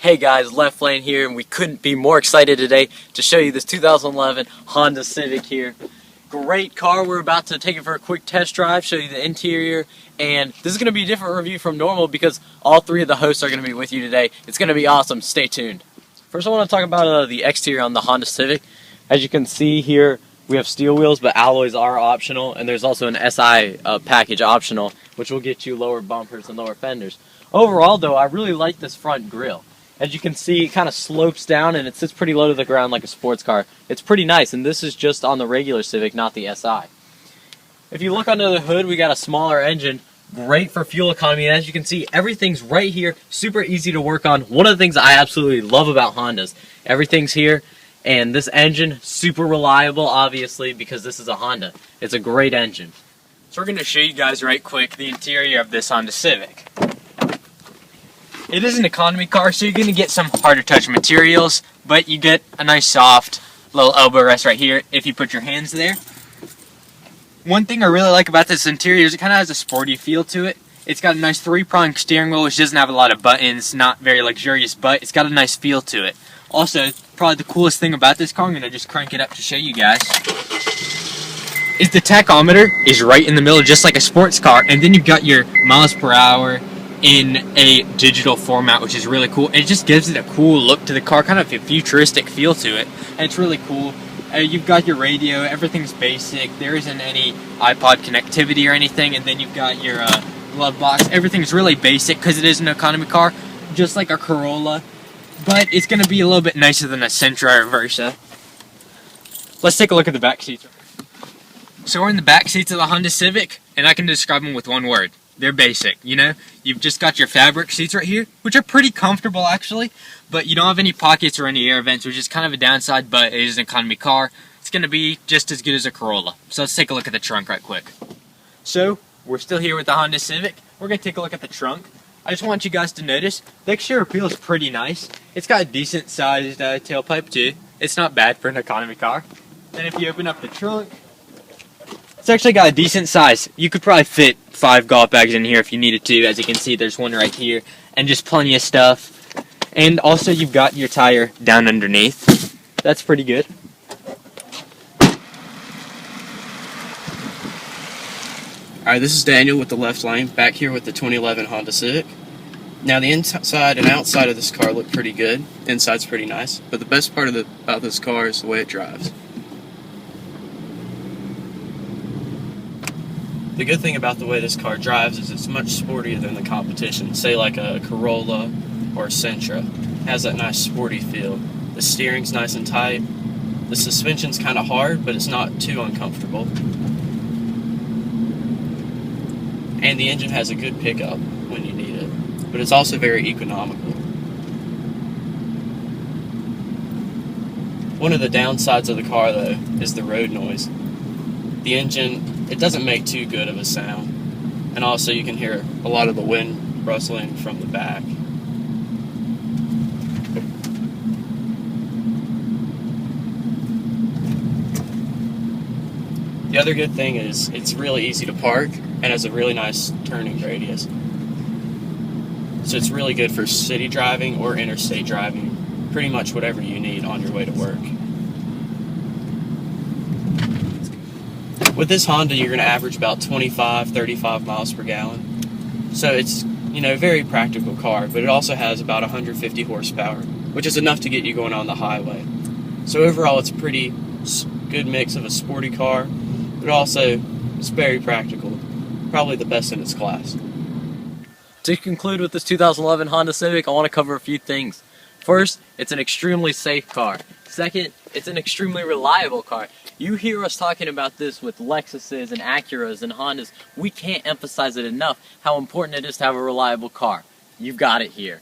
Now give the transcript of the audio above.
Hey guys, Left Lane here, and we couldn't be more excited today to show you this 2011 Honda Civic here. Great car. We're about to take it for a quick test drive, show you the interior, and this is going to be a different review from normal because all three of the hosts are going to be with you today. It's going to be awesome. Stay tuned. First I want to talk about the exterior on the Honda Civic. As you can see here, we have steel wheels, but alloys are optional, and there's also an SI package optional, which will get you lower bumpers and lower fenders. Overall though, I really like this front grille. As you can see, it kind of slopes down and it sits pretty low to the ground like a sports car. It's pretty nice, and this is just on the regular Civic, not the SI. If you look under the hood, we got a smaller engine, great for fuel economy, and as you can see, everything's right here, super easy to work on. One of the things I absolutely love about Hondas, everything's here, and this engine, super reliable, obviously, because this is a Honda. It's a great engine. So we're going to show you guys right quick the interior of this Honda Civic. It is an economy car, so you're going to get some harder touch materials, but you get a nice soft little elbow rest right here if you put your hands there. One thing I really like about this interior is it kind of has a sporty feel to it. It's got a nice three-prong steering wheel, which doesn't have a lot of buttons, not very luxurious, but it's got a nice feel to it. Also, probably the coolest thing about this car, I'm going to just crank it up to show you guys, is the tachometer is right in the middle, just like a sports car, and then you've got your miles per hour in a digital format, which is really cool. It just gives it a cool look to the car, kind of a futuristic feel to it, and it's really cool. You've got your radio, everything's basic, there isn't any iPod connectivity or anything, and then you've got your glove box. Everything's really basic because it is an economy car, just like a Corolla, but it's going to be a little bit nicer than a Sentra or Versa. Let's take a look at the back seats. So we're in the back seats of the Honda Civic, and I can describe them with one word. They're basic, you know? You've just got your fabric seats right here, which are pretty comfortable actually, but you don't have any pockets or any air vents, which is kind of a downside, but it is an economy car. It's going to be just as good as a Corolla. So let's take a look at the trunk right quick. So, we're still here with the Honda Civic. We're going to take a look at the trunk. I just want you guys to notice, the exterior appeal is pretty nice. It's got a decent sized tailpipe too. It's not bad for an economy car. Then if you open up the trunk, it's actually got a decent size. You could probably fit 5 golf bags in here if you needed to. As you can see, there's one right here, and just plenty of stuff. And also, you've got your tire down underneath. That's pretty good. Alright, this is Daniel with the Left Lane, back here with the 2011 Honda Civic. Now, the inside and outside of this car look pretty good. Inside's pretty nice, but the best part about this car is the way it drives. The good thing about the way this car drives is it's much sportier than the competition, say like a Corolla or a Sentra. It has that nice sporty feel. The steering's nice and tight. The suspension's kind of hard, but it's not too uncomfortable. And the engine has a good pickup when you need it, but it's also very economical. One of the downsides of the car, though, is the road noise. The engine, it doesn't make too good of a sound, and also you can hear a lot of the wind rustling from the back. The other good thing is it's really easy to park and has a really nice turning radius. So it's really good for city driving or interstate driving, pretty much whatever you need on your way to work. With this Honda, you're going to average about 25-35 miles per gallon. So it's, a very practical car, but it also has about 150 horsepower, which is enough to get you going on the highway. So overall, it's a pretty good mix of a sporty car, but also it's very practical. Probably the best in its class. To conclude with this 2011 Honda Civic, I want to cover a few things. First, it's an extremely safe car. Second, it's an extremely reliable car. You hear us talking about this with Lexuses and Acuras and Hondas. We can't emphasize it enough how important it is to have a reliable car. You've got it here.